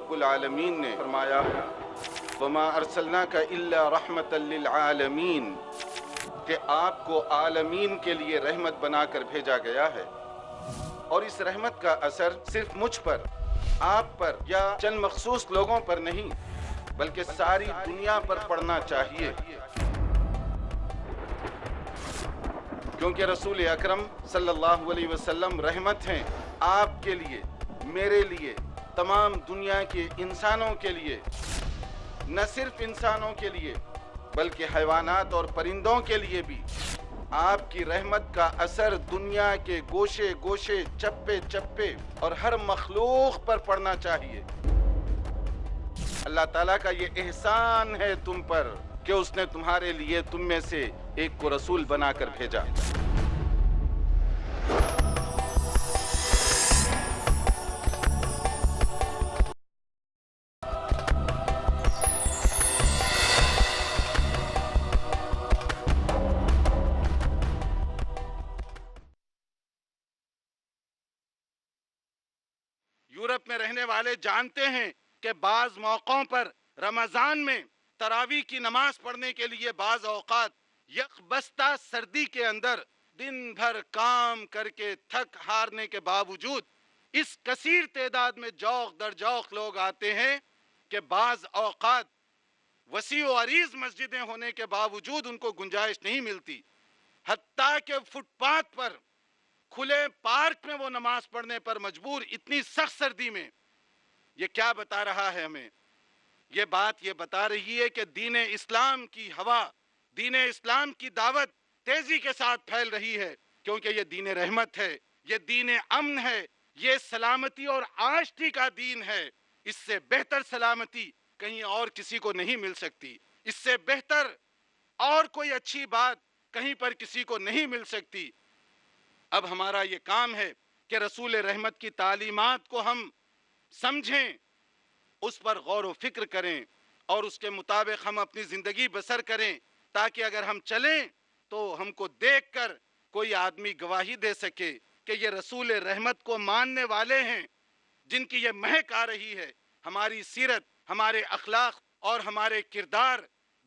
رب العالمین نے فرمایا وما ارسلناک الا رحمۃ للعالمین، کہ آپ کو عالمین کے لیے رحمت بنا کر بھیجا گیا ہے، اور اس رحمت کا اثر صرف مجھ پر، آپ پر یا چند مخصوص لوگوں پر نہیں بلکہ ساری دنیا پر پڑنا چاہیے، کیونکہ رسول اکرم صلی اللہ علیہ وسلم رحمت ہیں آپ کے لیے، میرے لیے، تمام دنیا کے انسانوں کے لیے، نہ صرف انسانوں کے لیے بلکہ حیوانات اور پرندوں کے لیے بھی۔ آپ کی رحمت کا اثر دنیا کے گوشے گوشے، چپے چپے اور ہر مخلوق پر پڑنا چاہیے۔ اللہ تعالیٰ کا یہ احسان ہے تم پر کہ اس نے تمہارے لیے تم میں سے ایک کو رسول بنا کر بھیجا۔ یورپ میں رہنے والے جانتے ہیں کہ بعض موقعوں پر رمضان میں تراویح کی نماز پڑھنے کے لیے بعض اوقات یک بستہ سردی کے اندر دن بھر کام کر کے تھک ہارنے کے باوجود اس کثیر تعداد میں جوق در جوق لوگ آتے ہیں کہ بعض اوقات وسیع و عریض مسجدیں ہونے کے باوجود ان کو گنجائش نہیں ملتی، حتیٰ کہ فٹ پاتھ پر کھلے پارک میں وہ نماز پڑھنے پر مجبور، اتنی سخت سردی میں۔ یہ کیا بتا رہا ہے ہمیں؟ یہ بات یہ بتا رہی ہے کہ دین اسلام کی ہوا، دین اسلام کی دعوت تیزی کے ساتھ پھیل رہی ہے، کیونکہ یہ دین رحمت ہے، یہ دین امن ہے، یہ سلامتی اور آشتی کا دین ہے۔ اس سے بہتر سلامتی کہیں اور کسی کو نہیں مل سکتی، اس سے بہتر اور کوئی اچھی بات کہیں پر کسی کو نہیں مل سکتی۔ اب ہمارا یہ کام ہے کہ رسول رحمت کی تعلیمات کو ہم سمجھیں، اس پر غور و فکر کریں اور اس کے مطابق ہم اپنی زندگی بسر کریں، تاکہ اگر ہم چلیں تو ہم کو دیکھ کر کوئی آدمی گواہی دے سکے کہ یہ رسول رحمت کو ماننے والے ہیں، جن کی یہ مہک آ رہی ہے۔ ہماری سیرت، ہمارے اخلاق اور ہمارے کردار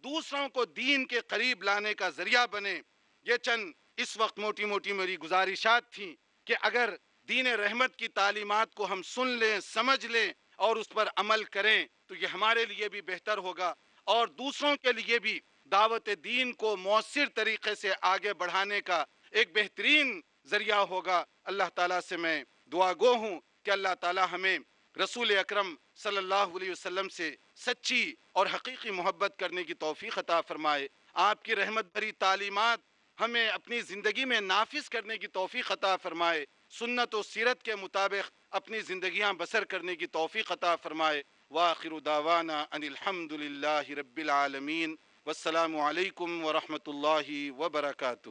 دوسروں کو دین کے قریب لانے کا ذریعہ بنے۔ یہ چند اس وقت موٹی موٹی میری گزارشات تھیں کہ اگر دین رحمت کی تعلیمات کو ہم سن لیں، سمجھ لیں اور اس پر عمل کریں تو یہ ہمارے لیے بھی بہتر ہوگا اور دوسروں کے لیے بھی دعوت دین کو مؤثر طریقے سے آگے بڑھانے کا ایک بہترین ذریعہ ہوگا۔ اللہ تعالیٰ سے میں دعا گو ہوں کہ اللہ تعالیٰ ہمیں رسول اکرم صلی اللہ علیہ وسلم سے سچی اور حقیقی محبت کرنے کی توفیق عطا فرمائے، آپ کی رحمت بھری تعلیمات ہمیں اپنی زندگی میں نافذ کرنے کی توفیق عطا فرمائے، سنت و سیرت کے مطابق اپنی زندگیاں بسر کرنے کی توفیق عطا فرمائے۔ وآخر دعوانا ان الحمد للہ رب العالمین، والسلام علیکم ورحمۃ اللہ وبرکاتہ۔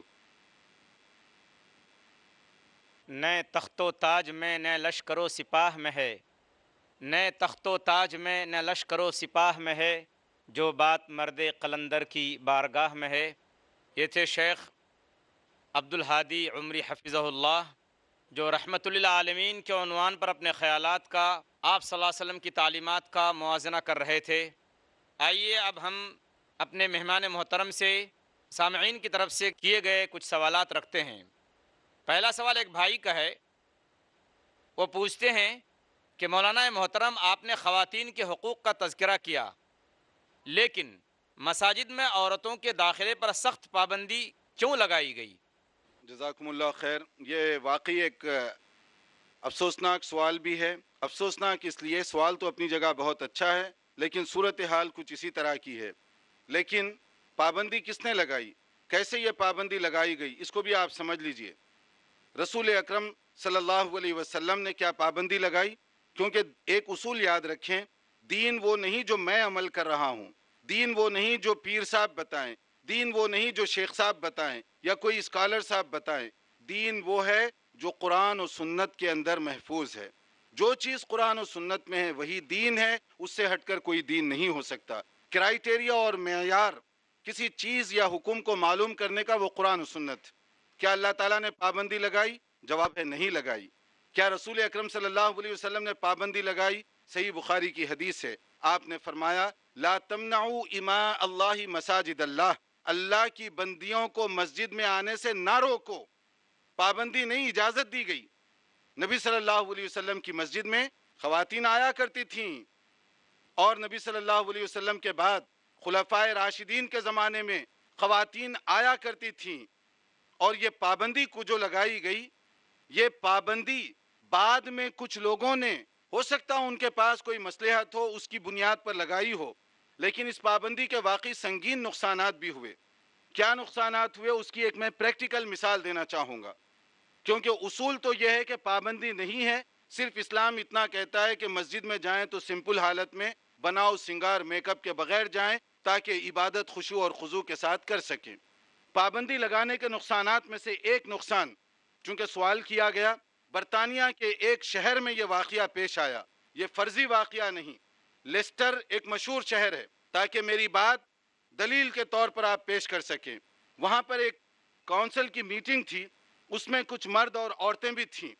نئے تخت و تاج میں نئے لشکر و سپاہ میں ہے، نئے تخت و تاج میں نئے لشکر و سپاہ میں ہے، جو بات مرد قلندر کی بارگاہ میں ہے۔ یہ تھے شیخ عبدالہادی عمری حفظہ اللہ، جو رحمت للعالمین کے عنوان پر اپنے خیالات کا آپ صلی اللہ علیہ وسلم کی تعلیمات کا موازنہ کر رہے تھے۔ آئیے اب ہم اپنے مہمان محترم سے سامعین کی طرف سے کیے گئے کچھ سوالات رکھتے ہیں۔ پہلا سوال ایک بھائی کا ہے، وہ پوچھتے ہیں کہ مولانا محترم، آپ نے خواتین کے حقوق کا تذکرہ کیا، لیکن مساجد میں عورتوں کے داخلے پر سخت پابندی کیوں لگائی گئی؟ جزاکم اللہ خیر۔ یہ واقعی ایک افسوسناک سوال بھی ہے۔ افسوسناک اس لیے، سوال تو اپنی جگہ بہت اچھا ہے لیکن صورتحال کچھ اسی طرح کی ہے۔ لیکن پابندی کس نے لگائی، کیسے یہ پابندی لگائی گئی، اس کو بھی آپ سمجھ لیجئے۔ رسول اکرم صلی اللہ علیہ وسلم نے کیا پابندی لگائی؟ کیونکہ ایک اصول یاد رکھیں، دین وہ نہیں جو میں عمل کر رہا ہوں، دین وہ نہیں جو پیر صاحب بتائیں، دین وہ نہیں جو شیخ صاحب بتائیں یا کوئی اسکالر صاحب بتائیں، دین وہ ہے جو قرآن و سنت کے اندر محفوظ ہے۔ جو چیز قرآن و سنت میں ہے وہی دین ہے، اس سے ہٹ کر کوئی دین نہیں ہو سکتا۔ کرائیٹیریا اور معیار کسی چیز یا حکم کو معلوم کرنے کا وہ قرآن و سنت۔ کیا اللہ تعالیٰ نے پابندی لگائی؟ جواب ہے نہیں لگائی۔ کیا رسول اکرم صلی اللہ علیہ وسلم نے پابندی لگائی؟ صحیح بخاری کی حدیث ہے، آپ نے فرمایا لا تمنعوا اماء اللہ مساجد اللہ، اللہ کی بندیوں کو مسجد میں آنے سے نہ روکو، پابندی نہیں، اجازت دی گئی۔ نبی صلی اللہ علیہ وسلم کی مسجد میں خواتین آیا کرتی تھیں، اور نبی صلی اللہ علیہ وسلم کے بعد خلفائے راشدین کے زمانے میں خواتین آیا کرتی تھیں، اور یہ پابندی کو جو لگائی گئی، یہ پابندی بعد میں کچھ لوگوں نے، ہو سکتا ان کے پاس کوئی مصلحت ہو، اس کی بنیاد پر لگائی ہو، لیکن اس پابندی کے واقعی سنگین نقصانات بھی ہوئے۔ کیا نقصانات ہوئے اس کی ایک میں پریکٹیکل مثال دینا چاہوں گا، کیونکہ اصول تو یہ ہے کہ پابندی نہیں ہے، صرف اسلام اتنا کہتا ہے کہ مسجد میں جائیں تو سمپل حالت میں بناؤ سنگار میک اپ کے بغیر جائیں تاکہ عبادت خشوع اور خضوع کے ساتھ کر سکیں۔ پابندی لگانے کے نقصانات میں سے ایک نقصان، چونکہ سوال کیا گیا، برطانیہ کے ایک شہر میں یہ واقعہ پیش آیا، یہ فرضی واقعہ نہیں، لیسٹر ایک مشہور شہر ہے، تاکہ میری بات دلیل کے طور پر آپ پیش کر سکیں۔ وہاں پر ایک کونسل کی میٹنگ تھی، اس میں کچھ مرد اور عورتیں بھی تھیں،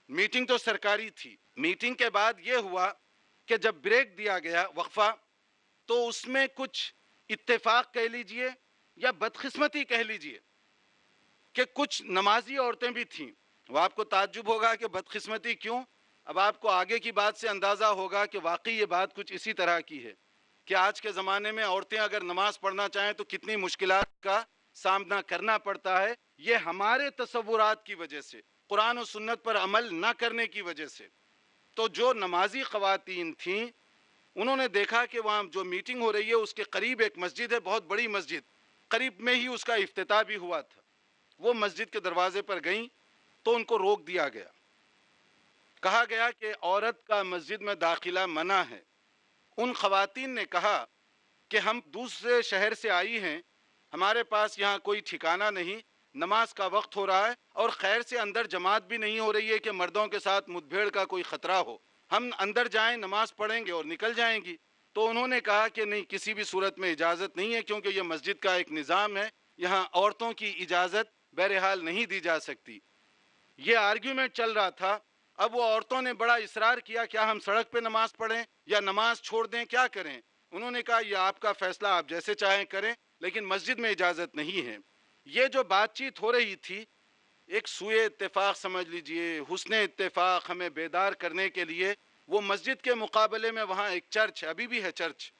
میٹنگ تو سرکاری تھی۔ میٹنگ کے بعد یہ ہوا کہ جب بریک دیا گیا، وقفہ، تو اس میں کچھ اتفاق کہہ لیجئے یا بدقسمتی کہہ لیجئے کہ کچھ نمازی عورتیں بھی تھیں۔ وہ آپ کو تعجب ہوگا کہ بدقسمتی کیوں؟ اب آپ کو آگے کی بات سے اندازہ ہوگا کہ واقعی یہ بات کچھ اسی طرح کی ہے کہ آج کے زمانے میں عورتیں اگر نماز پڑھنا چاہیں تو کتنی مشکلات کا سامنا کرنا پڑتا ہے، یہ ہمارے تصورات کی وجہ سے، قرآن و سنت پر عمل نہ کرنے کی وجہ سے۔ تو جو نمازی خواتین تھیں، انہوں نے دیکھا کہ وہاں جو میٹنگ ہو رہی ہے اس کے قریب ایک مسجد ہے، بہت بڑی مسجد، قریب میں ہی اس کا افتتاح بھی ہوا تھا۔ وہ مسجد کے دروازے پر گئیں تو ان کو روک دیا گیا، کہا گیا کہ عورت کا مسجد میں داخلہ منع ہے۔ ان خواتین نے کہا کہ ہم دوسرے شہر سے آئی ہیں، ہمارے پاس یہاں کوئی ٹھکانہ نہیں، نماز کا وقت ہو رہا ہے، اور خیر سے اندر جماعت بھی نہیں ہو رہی ہے کہ مردوں کے ساتھ مدبھیڑ کا کوئی خطرہ ہو، ہم اندر جائیں، نماز پڑھیں گے اور نکل جائیں گی۔ تو انہوں نے کہا کہ نہیں، کسی بھی صورت میں اجازت نہیں ہے، کیونکہ یہ مسجد کا ایک نظام ہے، یہاں عورتوں کی اجازت بہرحال نہیں دی جا سکتی۔ یہ آرگیومنٹ چل رہا تھا۔ اب وہ عورتوں نے بڑا اصرار کیا، کیا ہم سڑک پہ نماز پڑھیں یا نماز چھوڑ دیں، کیا کریں؟ انہوں نے کہا یہ آپ کا فیصلہ، آپ جیسے چاہیں کریں، لیکن مسجد میں اجازت نہیں ہے۔ یہ جو بات چیت ہو رہی تھی، ایک سوئے اتفاق سمجھ لیجئے، حسن اتفاق ہمیں بیدار کرنے کے لیے، وہ مسجد کے مقابلے میں وہاں ایک چرچ، ابھی بھی ہے چرچ،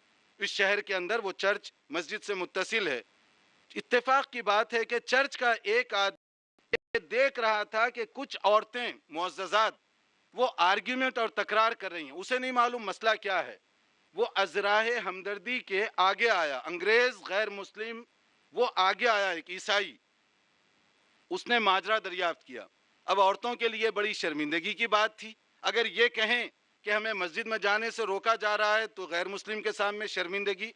اس شہر کے اندر وہ چرچ مسجد سے متصل ہے۔ اتفاق کی بات ہے کہ چرچ کا ایک آدمی دیکھ رہا تھا کہ کچھ عورتیں معززات وہ آرگیومنٹ اور تکرار کر رہی ہیں، اسے نہیں معلوم مسئلہ کیا ہے۔ وہ ازراہ ہمدردی کے آگے آیا، انگریز غیر مسلم، وہ آگے آیا، ایک عیسائی، اس نے ماجرا دریافت کیا۔ اب عورتوں کے لیے بڑی شرمندگی کی بات تھی، اگر یہ کہیں کہ ہمیں مسجد میں جانے سے روکا جا رہا ہے تو غیر مسلم کے سامنے شرمندگی،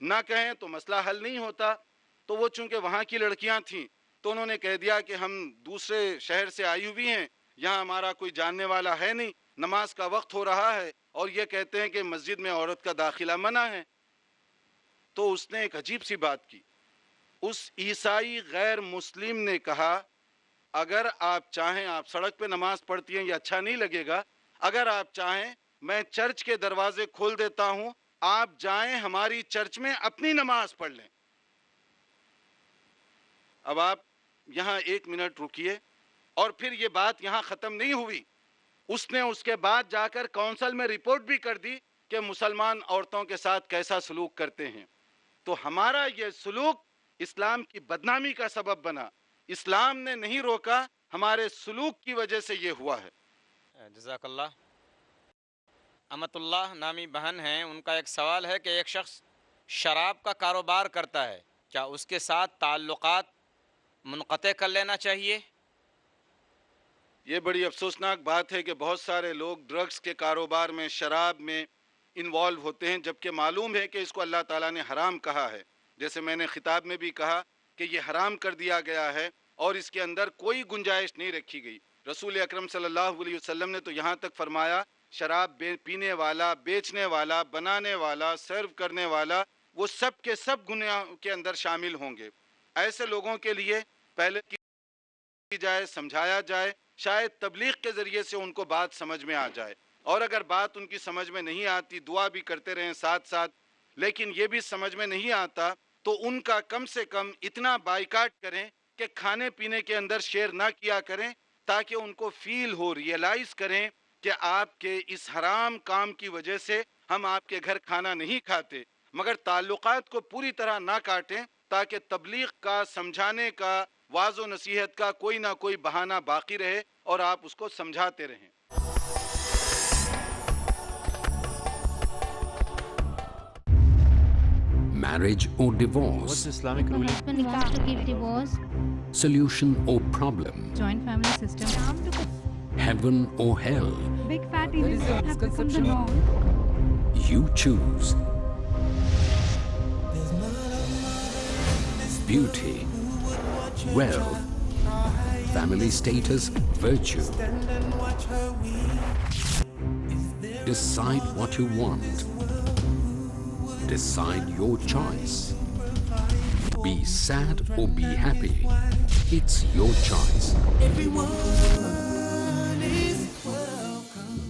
نہ کہیں تو مسئلہ حل نہیں ہوتا۔ تو وہ چونکہ وہاں کی لڑکیاں تھیں تو انہوں نے کہہ دیا کہ ہم دوسرے شہر سے آئی ہوئی ہیں، یہاں ہمارا کوئی جاننے والا ہے نہیں، نماز کا وقت ہو رہا ہے اور یہ کہتے ہیں کہ مسجد میں عورت کا داخلہ منع ہے۔ تو اس نے ایک عجیب سی بات کی، اس عیسائی غیر مسلم نے کہا اگر آپ چاہیں، آپ سڑک پہ نماز پڑھتی ہیں، یہ اچھا نہیں لگے گا، اگر آپ چاہیں میں چرچ کے دروازے کھول دیتا ہوں، آپ جائیں ہماری چرچ میں اپنی نماز پڑھ لیں۔ اب آپ یہاں ایک منٹ رکیے، اور پھر یہ بات یہاں ختم نہیں ہوئی، اس نے اس کے بعد جا کر کونسل میں رپورٹ بھی کر دی کہ مسلمان عورتوں کے ساتھ کیسا سلوک کرتے ہیں۔ تو ہمارا یہ سلوک اسلام کی بدنامی کا سبب بنا، اسلام نے نہیں روکا، ہمارے سلوک کی وجہ سے یہ ہوا ہے۔ جزاک اللہ۔ امت اللہ نامی بہن ہیں، ان کا ایک سوال ہے کہ ایک شخص شراب کا کاروبار کرتا ہے، کیا اس کے ساتھ تعلقات منقطع کر لینا چاہیے؟ یہ بڑی افسوسناک بات ہے کہ بہت سارے لوگ ڈرگز کے کاروبار میں، شراب میں انوالو ہوتے ہیں، جبکہ معلوم ہے کہ اس کو اللہ تعالیٰ نے حرام کہا ہے۔ جیسے میں نے خطاب میں بھی کہا کہ یہ حرام کر دیا گیا ہے اور اس کے اندر کوئی گنجائش نہیں رکھی گئی۔ رسول اکرم صلی اللہ علیہ وسلم نے تو یہاں تک فرمایا شراب پینے والا، بیچنے والا، بنانے والا، سرو کرنے والا، وہ سب کے سب گناہ کے اندر شامل ہوں گے۔ ایسے لوگوں کے لیے پہلے کی جائے، سمجھایا جائے، شاید تبلیغ کے ذریعے سے ان کو بات سمجھ میں آ جائے، اور اگر بات ان کی سمجھ میں نہیں آتی، دعا بھی کرتے رہیں ساتھ ساتھ، لیکن یہ بھی سمجھ میں نہیں آتا تو ان کا کم سے کم اتنا بائیکاٹ کریں کہ کھانے پینے کے اندر شیئر نہ کیا کریں، تاکہ ان کو فیل ہو، ریئلائز کریں کہ آپ کے اس حرام کام کی وجہ سے ہم آپ کے گھر کھانا نہیں کھاتے، مگر تعلقات کو پوری طرح نہ کاٹیں تاکہ تبلیغ کا، سمجھانے کا، واعظ و نصیحت کا کوئی نہ کوئی بہانہ باقی رہے اور آپ اس کو سمجھاتے رہیں۔ Marriage or divorce, What's Islamic The ruling? husband wants to give divorce. solution or problem, Joint family system. heaven or hell, Big fat Indians have become the norm. you choose. Beauty, wealth, family status, virtue. Decide what you want. Decide your choice. Be sad or be happy. It's your choice.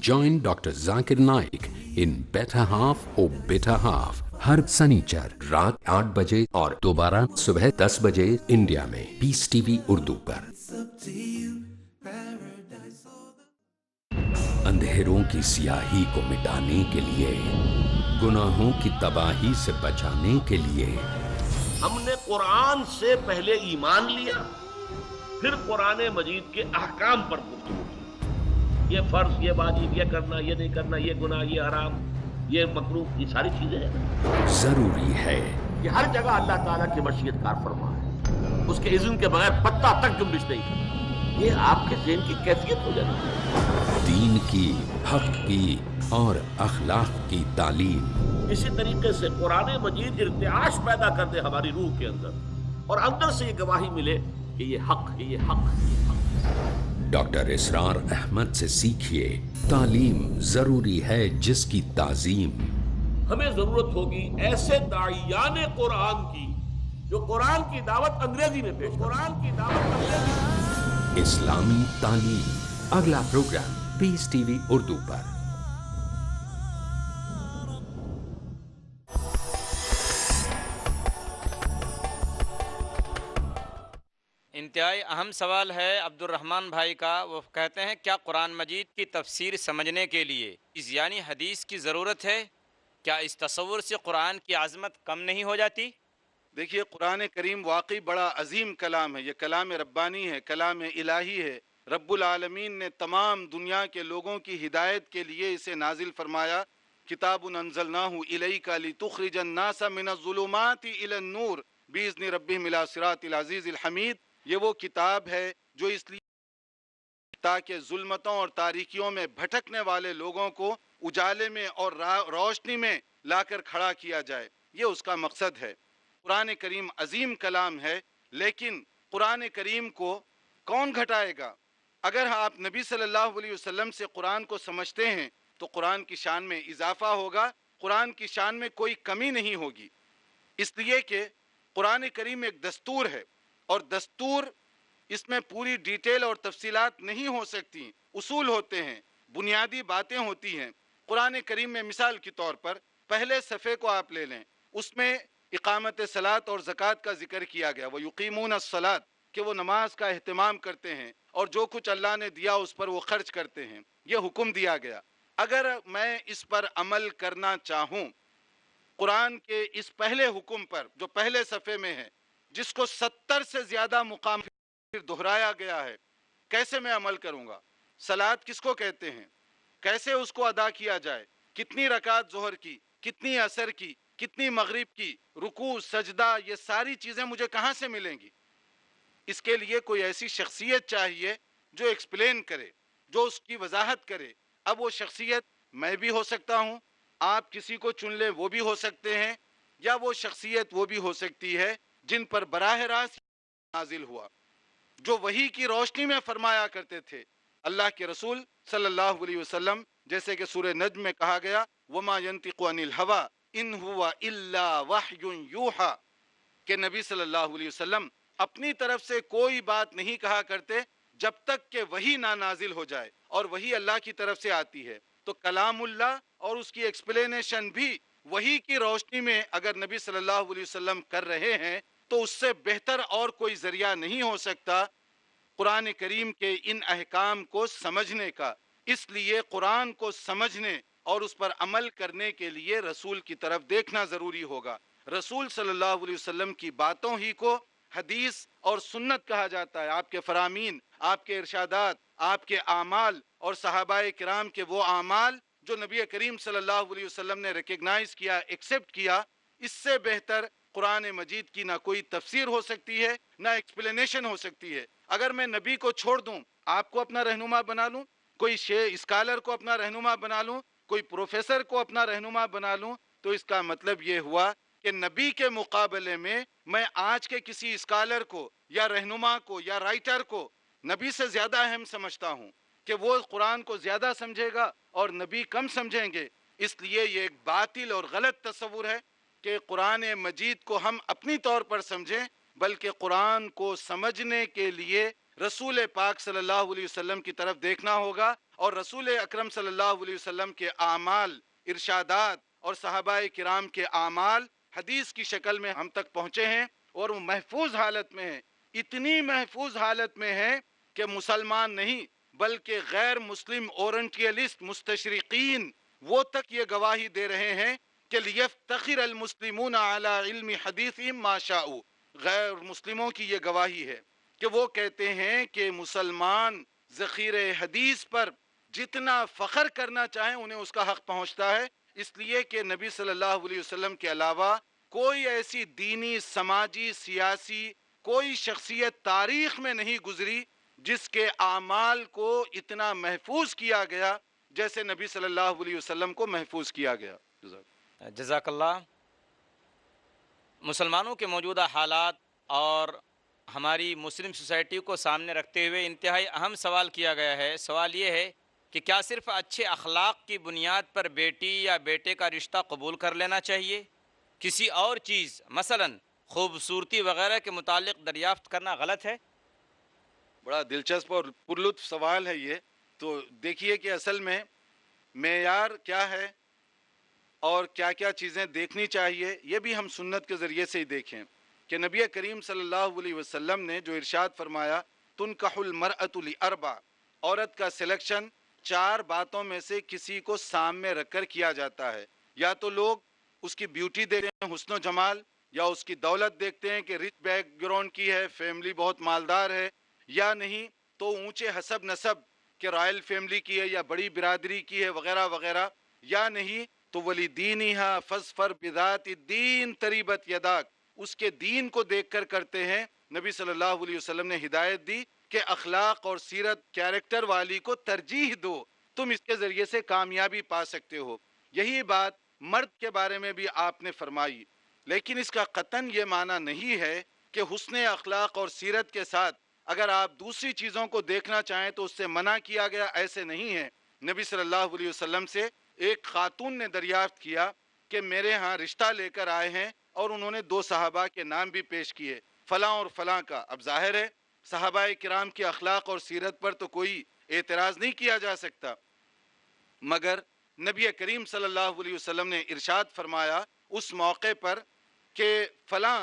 Join Dr. Zakir Naik in Better Half or Bitter Half. ہر سنیچر رات 8 بجے اور دوبارہ صبح 10 بجے India میں پیس T V Urdu پر۔ اندھیروں کی سیاہی کو مٹانے کے لیے، گناہوں کی تباہی سے بچانے کے لیے، ہم نے قرآن سے پہلے ایمان لیا، پھر قرآن مجید کے احکام پر گفتگو کی۔ یہ فرض، یہ واجب، یہ کرنا، یہ نہیں کرنا، یہ گناہ، یہ حرام، یہ مکروہ، یہ ساری چیزیں ہیں۔ ضروری ہے یہ ہر جگہ اللہ تعالیٰ کی مشیت کار فرما ہے، اس کے اذن کے بغیر پتہ تک جنبش نہیں کرتا۔ یہ آپ کے ذہن کی کیفیت ہو جانی ہے۔ دین کی، حق کی اور اخلاق کی تعلیم۔ اسی طریقے سے قرآن مجید ارتعاش پیدا کر دے ہماری روح کے اندر، اور اندر سے یہ گواہی ملے کہ یہ حق ہے، یہ حق ہے، یہ حق ہے۔ ڈاکٹر اسرار احمد سے سیکھیے، تعلیم ضروری ہے جس کی تعظیم۔ ہمیں ضرورت ہوگی ایسے داعیان قرآن کی جو قرآن کی دعوت انگریزی میں پیش، قرآن کی دعوت انگریزی میں۔ اسلامی تعلیم، اگلا پروگرام پیس ٹی وی اردو پر۔ انتہائی اہم سوال ہے عبد الرحمن بھائی کا۔ وہ کہتے ہیں کیا قرآن مجید کی تفسیر سمجھنے کے لیے اس یعنی حدیث کی ضرورت ہے؟ کیا اس تصور سے قرآن کی عظمت کم نہیں ہو جاتی؟ دیکھیے، قرآن کریم واقعی بڑا عظیم کلام ہے، یہ کلام ربانی ہے، کلام الہی ہے۔ رب العالمین نے تمام دنیا کے لوگوں کی ہدایت کے لیے اسے نازل فرمایا۔ کتاب انزلناہ الیک لتخرج الناس من الظلمات الی النور باذن ربہم الی صراط العزیز الحمید۔ یہ وہ کتاب ہے جو اس لیے تاکہ ظلمتوں اور تاریکیوں میں بھٹکنے والے لوگوں کو اجالے میں اور روشنی میں لا کر کھڑا کیا جائے، یہ اس کا مقصد ہے۔ قرآن کریم عظیم کلام ہے، لیکن قرآن کریم کو کون گھٹائے گا؟ اگر آپ نبی صلی اللہ علیہ وسلم سے قرآن کو سمجھتے ہیں تو قرآن کی شان میں اضافہ ہوگا، قرآن کی شان میں کوئی کمی نہیں ہوگی، اس لیے کہ قرآن کریم ایک دستور ہے، اور دستور اس میں پوری ڈیٹیل اور تفصیلات نہیں ہو سکتی، اصول ہوتے ہیں، بنیادی باتیں ہوتی ہیں۔ قرآن کریم میں مثال کے طور پر پہلے صفحے کو آپ لے لیں، اس میں اقامت صلاۃ اور زکوٰۃ کا ذکر کیا گیا، وَيُقِيمُونَ الصَّلَاةَ، کہ وہ نماز کا اہتمام کرتے ہیں اور جو کچھ اللہ نے دیا اس پر وہ خرچ کرتے ہیں، یہ حکم دیا گیا۔ اگر میں اس پر عمل کرنا چاہوں، قرآن کے اس پہلے حکم پر جو پہلے صفحے میں ہے، جس کو 70 سے زیادہ مقام پھر دہرایا گیا ہے، کیسے میں عمل کروں گا؟ صلاۃ کس کو کہتے ہیں؟ کیسے اس کو ادا کیا جائے؟ کتنی رکعت ظہر کی، کتنی عصر کی، کتنی مغرب کی، رکوع، سجدہ، یہ ساری چیزیں مجھے کہاں سے ملیں گی؟ اس کے لیے کوئی ایسی شخصیت چاہیے جو ایکسپلین کرے، جو اس کی وضاحت کرے۔ اب وہ شخصیت میں بھی ہو سکتا ہوں، آپ کسی کو چن لیں وہ بھی ہو سکتے ہیں، یا وہ شخصیت وہ بھی ہو سکتی ہے جن پر براہ راست نازل ہوا، جو وحی کی روشنی میں فرمایا کرتے تھے۔ اللہ کے رسول صلی اللہ علیہ وسلم، جیسے کہ سورہ نجم میں کہا گیا، وما ينطق عن الهوى ان هو الا وحی یوحى، کہ نبی صلی اللہ علیہ وسلم اپنی طرف سے کوئی بات نہیں کہا کرتے جب تک کہ وہی نہ نازل ہو جائے، اور وہی اللہ کی طرف سے آتی ہے۔ تو کلام اللہ اور اس کی ایکسپلینیشن بھی وہی کی روشنی میں اگر نبی صلی اللہ علیہ وسلم کر رہے ہیں تو اس سے بہتر اور کوئی ذریعہ نہیں ہو سکتا قرآن کریم کے ان احکام کو سمجھنے کا۔ اس لیے قرآن کو سمجھنے اور اس پر عمل کرنے کے لیے رسول کی طرف دیکھنا ضروری ہوگا۔ رسول صلی اللہ علیہ وسلم کی باتوں ہی کو حدیث اور سنت کہا جاتا ہے، آپ کے فرامین، آپ کے ارشادات، آپ کے اعمال اور صحابہ کرام کے وہ اعمال جو نبی کریم صلی اللہ علیہ وسلم نے ریکگنائز کیا، ایکسیپٹ کیا، اس سے بہتر قرآن مجید کی نہ کوئی تفسیر ہو سکتی ہے نہ ایکسپلینیشن ہو سکتی ہے۔ اگر میں نبی کو چھوڑ دوں، آپ کو اپنا رہنما بنا لوں، کوئی اسکالر کو اپنا رہنما بنا لوں، کوئی پروفیسر کو اپنا رہنما بنا لوں، تو اس کا مطلب یہ ہوا کہ نبی کے مقابلے میں آج کے کسی اسکالر کو یا رہنما کو یا رائٹر کو نبی سے زیادہ اہم سمجھتا ہوں، کہ وہ قرآن کو زیادہ سمجھے گا اور نبی کم سمجھیں گے۔ اس لیے یہ ایک باطل اور غلط تصور ہے کہ قرآن مجید کو ہم اپنی طور پر سمجھیں، بلکہ قرآن کو سمجھنے کے لیے رسول پاک صلی اللہ علیہ وسلم کی طرف دیکھنا ہوگا، اور رسول اکرم صلی اللہ علیہ وسلم کے اعمال، ارشادات اور صحابہ کرام کے اعمال حدیث کی شکل میں ہم تک پہنچے ہیں، اور وہ محفوظ حالت میں ہیں، اتنی محفوظ حالت میں ہیں کہ مسلمان نہیں بلکہ غیر مسلم اورنٹیلسٹ مستشرقین وہ تک یہ گواہی دے رہے ہیں کہ لیفتخر المسلمون علی علم حدیثہم ما شاءوا، غیر مسلموں کی یہ گواہی ہے کہ وہ کہتے ہیں کہ مسلمان ذخیرہ حدیث پر جتنا فخر کرنا چاہیں انہیں اس کا حق پہنچتا ہے، اس لیے کہ نبی صلی اللہ علیہ وسلم کے علاوہ کوئی ایسی دینی، سماجی، سیاسی کوئی شخصیت تاریخ میں نہیں گزری جس کے اعمال کو اتنا محفوظ کیا گیا جیسے نبی صلی اللہ علیہ وسلم کو محفوظ کیا گیا۔ جزاک اللہ۔ مسلمانوں کے موجودہ حالات اور ہماری مسلم سوسائٹی کو سامنے رکھتے ہوئے انتہائی اہم سوال کیا گیا ہے۔ سوال یہ ہے کہ کیا صرف اچھے اخلاق کی بنیاد پر بیٹی یا بیٹے کا رشتہ قبول کر لینا چاہیے؟ کسی اور چیز مثلاً خوبصورتی وغیرہ کے متعلق دریافت کرنا غلط ہے؟ بڑا دلچسپ اور پرلطف سوال ہے یہ۔ تو دیکھیے کہ اصل میں معیار کیا ہے اور کیا کیا چیزیں دیکھنی چاہیے، یہ بھی ہم سنت کے ذریعے سے ہی دیکھیں کہ نبی کریم صلی اللہ علیہ وسلم نے جو ارشاد فرمایا تنکح المرأة لأربع، عورت کا سلیکشن 4 باتوں میں سے کسی کو سامنے رکھ کر کیا جاتا ہے۔ یا تو لوگ اس کی بیوٹی دیکھتے ہیں، حسن و جمال، یا اس کی دولت دیکھتے ہیں کہ رچ بیک گراؤنڈ کی ہے، فیملی بہت مالدار ہے، یا نہیں تو اونچے حسب نسب کہ رائل فیملی کی ہے یا بڑی برادری کی ہے وغیرہ وغیرہ، یا نہیں تو ولی دینہا فاظفر بذات الدین تریبت یداک، اس کے دین کو دیکھ کر کرتے ہیں۔ نبی صلی اللہ علیہ وسلم نے ہدایت دی کہ اخلاق اور سیرت کیریکٹر والی کو ترجیح دو، تم اس کے ذریعے سے کامیابی پا سکتے ہو۔ یہی بات مرد کے بارے میں بھی آپ نے فرمائی، لیکن اس کا قطعاً یہ معنی نہیں ہے کہ حسن اخلاق اور سیرت کے ساتھ اگر آپ دوسری چیزوں کو دیکھنا چاہیں تو اس سے منع کیا گیا، ایسے نہیں ہے۔ نبی صلی اللہ علیہ وسلم سے ایک خاتون نے دریافت کیا کہ میرے ہاں رشتہ لے کر آئے ہیں، اور انہوں نے 2 صحابہ کے نام بھی پیش کیے، فلاں اور فلاں کا۔ اب ظاہر ہے صحابہ کرام کے اخلاق اور سیرت پر تو کوئی اعتراض نہیں کیا جا سکتا، مگر نبی کریم صلی اللہ علیہ وسلم نے ارشاد فرمایا اس موقع پر کہ فلاں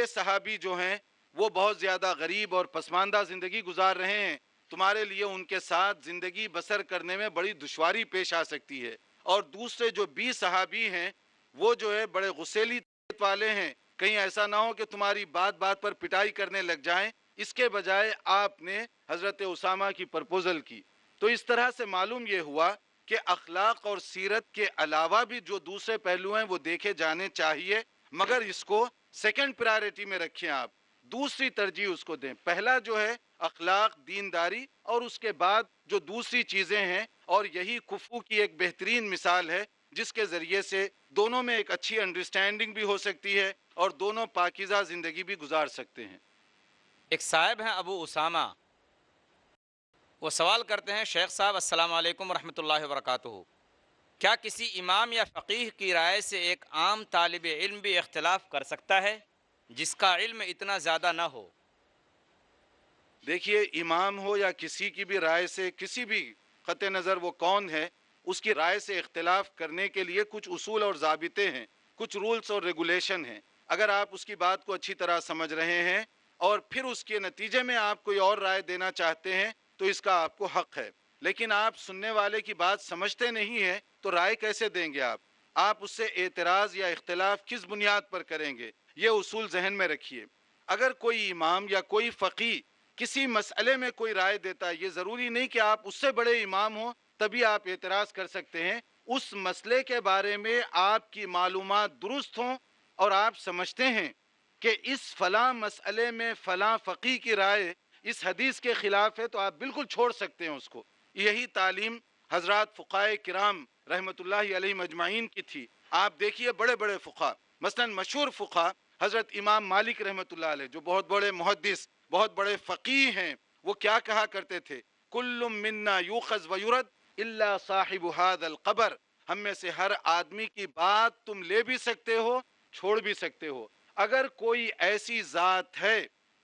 صحابی جو ہیں وہ بہت زیادہ غریب اور پسماندہ زندگی گزار رہے ہیں، تمہارے لیے ان کے ساتھ زندگی بسر کرنے میں بڑی دشواری پیش آ سکتی ہے۔ اور دوسرے جو 20 صحابی ہیں وہ جو ہے بڑے غسیلی والے ہیں، کہیں ایسا نہ ہو کہ تمہاری بات بات پر پٹائی کرنے لگ جائیں، اس کے بجائے آپ نے حضرت اسامہ کی پرپوزل کی۔ تو اس طرح سے معلوم یہ ہوا کہ اخلاق اور سیرت کے علاوہ بھی جو دوسرے پہلو ہیں وہ دیکھے جانے چاہیے، مگر اس کو سیکنڈ پرائرٹی میں رکھیں، آپ دوسری ترجیح اس کو دیں۔ پہلا جو ہے اخلاق، دینداری، اور اس کے بعد جو دوسری چیزیں ہیں، اور یہی کفو کی ایک بہترین مثال ہے جس کے ذریعے سے دونوں میں ایک اچھی انڈرسٹینڈنگ بھی ہو سکتی ہے اور دونوں پاکیزہ زندگی بھی گزار سکتے ہیں۔ ایک صاحب ہیں ابو اسامہ، وہ سوال کرتے ہیں شیخ صاحب السلام علیکم ورحمۃ اللہ وبرکاتہ، کیا کسی امام یا فقیہ کی رائے سے ایک عام طالب علم بھی اختلاف کر سکتا ہے؟ جس کا علم اتنا زیادہ نہ ہو۔ دیکھیے امام ہو یا کسی کی بھی رائے سے، کسی بھی قطع نظر وہ کون ہے، اس کی رائے سے اختلاف کرنے کے لیے کچھ اصول اور ضابطے ہیں، کچھ رولز اور ریگولیشن ہیں۔ اگر آپ اس کی بات کو اچھی طرح سمجھ رہے ہیں اور پھر اس کے نتیجے میں آپ کوئی اور رائے دینا چاہتے ہیں تو اس کا آپ کو حق ہے، لیکن آپ سننے والے کی بات سمجھتے نہیں ہیں تو رائے کیسے دیں گے؟ آپ اس سے اعتراض یا اختلاف کس بنیاد پر کریں گے؟ یہ اصول ذہن میں رکھیے۔ اگر کوئی امام یا کوئی فقیہ کسی مسئلے میں کوئی رائے دیتا ہے، یہ ضروری نہیں کہ آپ اس سے بڑے امام ہوں تبھی آپ اعتراض کر سکتے ہیں۔ اس مسئلے کے بارے میں آپ کی معلومات درست ہوں اور آپ سمجھتے ہیں کہ اس فلاں مسئلے میں فلاں فقیہ کی رائے اس حدیث کے خلاف ہے تو آپ بالکل چھوڑ سکتے ہیں اس کو۔ یہی تعلیم حضرات فقہائے کرام رحمت اللہ علیہ مجمعین کی تھی۔ آپ دیکھیے بڑے بڑے فقہ، مثلا مشہور فقہ حضرت امام مالک رحمت اللہ علیہ، جو بہت بڑے محدث، بہت بڑے فقیہ ہیں، وہ کیا کہا کرتے تھے؟ کل منا یوخذ ویرد الا صاحب هذا القبر، ہم میں سے ہر آدمی کی بات تم لے بھی سکتے ہو چھوڑ بھی سکتے ہو۔ اگر کوئی ایسی ذات ہے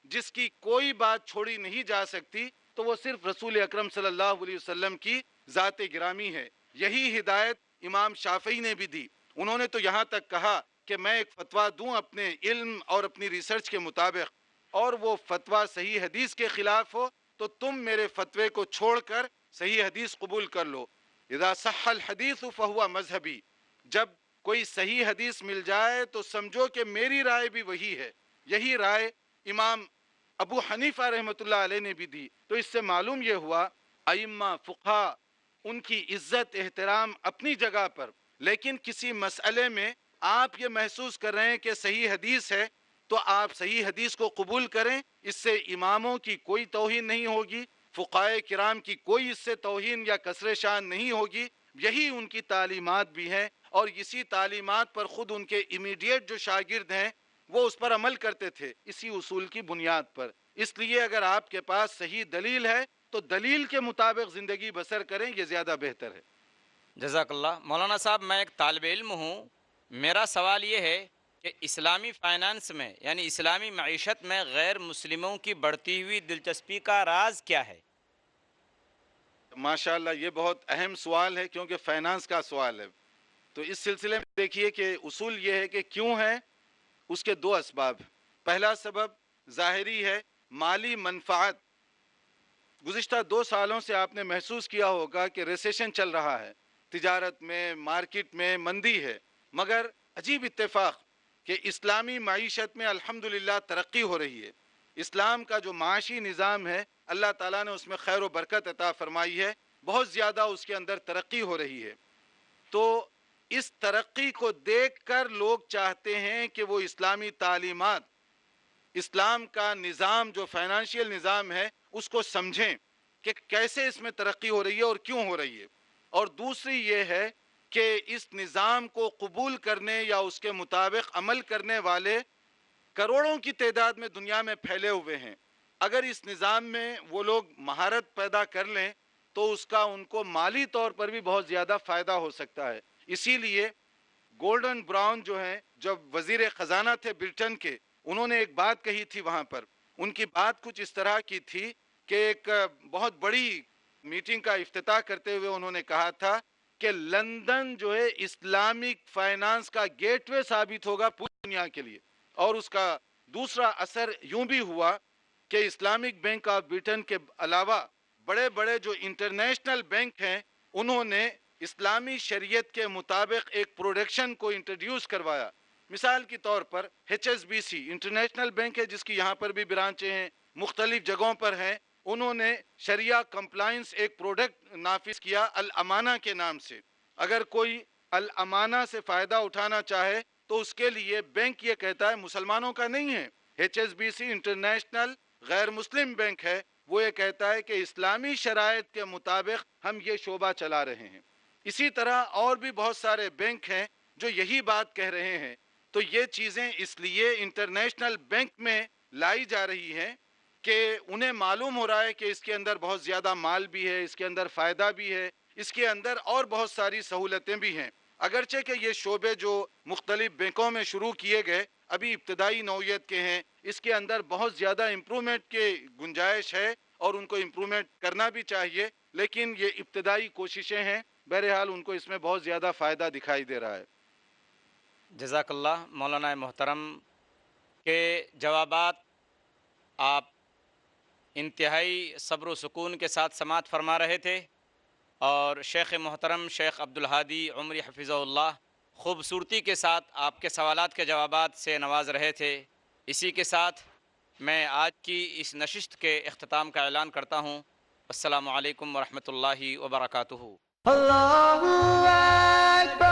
جس کی کوئی بات چھوڑی نہیں جا سکتی تو وہ صرف رسول اکرم صلی اللہ علیہ وسلم کی ذات گرامی ہے۔ یہی ہدایت امام شافعی نے بھی دی۔ انہوں نے تو یہاں تک کہا کہ میں ایک فتویٰ دوں اپنے علم اور اپنی ریسرچ کے مطابق، اور وہ فتویٰ صحیح حدیث کے خلاف ہو تو تم میرے فتوے کو چھوڑ کر صحیح حدیث قبول کر لو۔ اذا صح الحدیث فہو مذہبی، جب کوئی صحیح حدیث مل جائے تو سمجھو کہ میری رائے بھی وہی ہے۔ یہی رائے امام ابو حنیفہ رحمۃ اللہ علیہ نے بھی دی۔ تو اس سے معلوم یہ ہوا ائمہ فقہا ان کی عزت احترام اپنی جگہ پر، لیکن کسی مسئلے میں آپ یہ محسوس کر رہے ہیں کہ صحیح حدیث ہے تو آپ صحیح حدیث کو قبول کریں، اس سے اماموں کی کوئی توہین نہیں ہوگی، فقہائے کرام کی کوئی اس سے توہین یا کسر شان نہیں ہوگی۔ یہی ان کی تعلیمات بھی ہیں اور اسی تعلیمات پر خود ان کے امیڈیٹ جو شاگرد ہیں وہ اس پر عمل کرتے تھے، اسی اصول کی بنیاد پر۔ اس لیے اگر آپ کے پاس صحیح دلیل ہے تو دلیل کے مطابق زندگی بسر کریں، یہ زیادہ بہتر ہے۔ جزاک اللہ۔ مولانا صاحب، میں ایک طالب علم ہوں، میرا سوال یہ ہے کہ اسلامی فائنانس میں یعنی اسلامی معیشت میں غیر مسلموں کی بڑھتی ہوئی دلچسپی کا راز کیا ہے؟ ماشاءاللہ یہ بہت اہم سوال ہے کیونکہ فائنانس کا سوال ہے۔ تو اس سلسلے میں دیکھیے کہ اصول یہ ہے کہ کیوں ہے، اس کے دو اسباب۔ پہلا سبب ظاہری ہے، مالی منفعت۔ گزشتہ 2 سالوں سے آپ نے محسوس کیا ہوگا کہ ریسیشن چل رہا ہے، تجارت میں مارکیٹ میں مندی ہے، مگر عجیب اتفاق کہ اسلامی معیشت میں الحمدللہ ترقی ہو رہی ہے۔ اسلام کا جو معاشی نظام ہے اللہ تعالیٰ نے اس میں خیر و برکت عطا فرمائی ہے، بہت زیادہ اس کے اندر ترقی ہو رہی ہے۔ تو اس ترقی کو دیکھ کر لوگ چاہتے ہیں کہ وہ اسلامی تعلیمات، اسلام کا نظام جو فائنانشیل نظام ہے اس کو سمجھیں کہ کیسے اس میں ترقی ہو رہی ہے اور کیوں ہو رہی ہے۔ اور دوسری یہ ہے کہ اس نظام کو قبول کرنے یا اس کے مطابق عمل کرنے والے کروڑوں کی تعداد میں دنیا میں پھیلے ہوئے ہیں۔ اگر اس نظام میں وہ لوگ مہارت پیدا کر لیں تو اس کا ان کو مالی طور پر بھی بہت زیادہ فائدہ ہو سکتا ہے۔ اسی لیے گولڈن براؤن جو ہیں، جب وزیر خزانہ تھے برٹن کے، انہوں نے ایک بات کہی تھی وہاں پر۔ ان کی بات کچھ اس طرح کی تھی کہ ایک بہت بڑی میٹنگ کا افتتاح کرتے ہوئے انہوں نے کہا تھا کہ لندن جو ہے اسلامک فائنانس کا گیٹ وے ثابت ہوگا پوری دنیا کے لیے۔ اور اس کا دوسرا اثر یوں بھی ہوا کہ اسلامک بینک آف برٹن کے علاوہ بڑے بڑے جو انٹرنیشنل بینک ہیں انہوں نے اسلامی شریعت کے مطابق ایک پروڈکشن کو انٹروڈیوس کروایا۔ مثال کے طور پر HSBC انٹرنیشنل بینک ہے جس کی یہاں پر بھی برانچیں ہیں، مختلف جگہوں پر ہیں، انہوں نے شریعہ کمپلائنس ایک پروڈکٹ نافذ کیا الامانہ کے نام سے۔ اگر کوئی الامانہ سے فائدہ اٹھانا چاہے تو اس کے لیے بینک یہ کہتا ہے، مسلمانوں کا نہیں ہے، HSBC انٹرنیشنل غیر مسلم بینک ہے، وہ یہ کہتا ہے کہ اسلامی شرائط کے مطابق ہم یہ شعبہ چلا رہے ہیں۔ اسی طرح اور بھی بہت سارے بینک ہیں جو یہی بات کہہ رہے ہیں۔ تو یہ چیزیں اس لیے انٹرنیشنل بینک میں لائی جا رہی ہیں کہ انہیں معلوم ہو رہا ہے کہ اس کے اندر بہت زیادہ مال بھی ہے، اس کے اندر فائدہ بھی ہے، اس کے اندر اور بہت ساری سہولتیں بھی ہیں۔ اگرچہ کہ یہ شعبے جو مختلف بینکوں میں شروع کیے گئے ابھی ابتدائی نوعیت کے ہیں، اس کے اندر بہت زیادہ امپرومنٹ کے گنجائش ہے اور ان کو امپرومنٹ کرنا بھی چاہیے، لیکن یہ ابتدائی کوششیں ہیں، بہرحال ان کو اس میں بہت زیادہ فائدہ دکھائی دے رہا ہے۔ جزاک اللہ مولانا محترم کے جوابات آپ انتہائی صبر و سکون کے ساتھ سماعت فرما رہے تھے، اور شیخ محترم شیخ عبدالہادی عمری حفظہ اللہ خوبصورتی کے ساتھ آپ کے سوالات کے جوابات سے نواز رہے تھے۔ اسی کے ساتھ میں آج کی اس نشست کے اختتام کا اعلان کرتا ہوں۔ السلام علیکم ورحمۃ اللہ وبرکاتہ۔ اللہ اکبر۔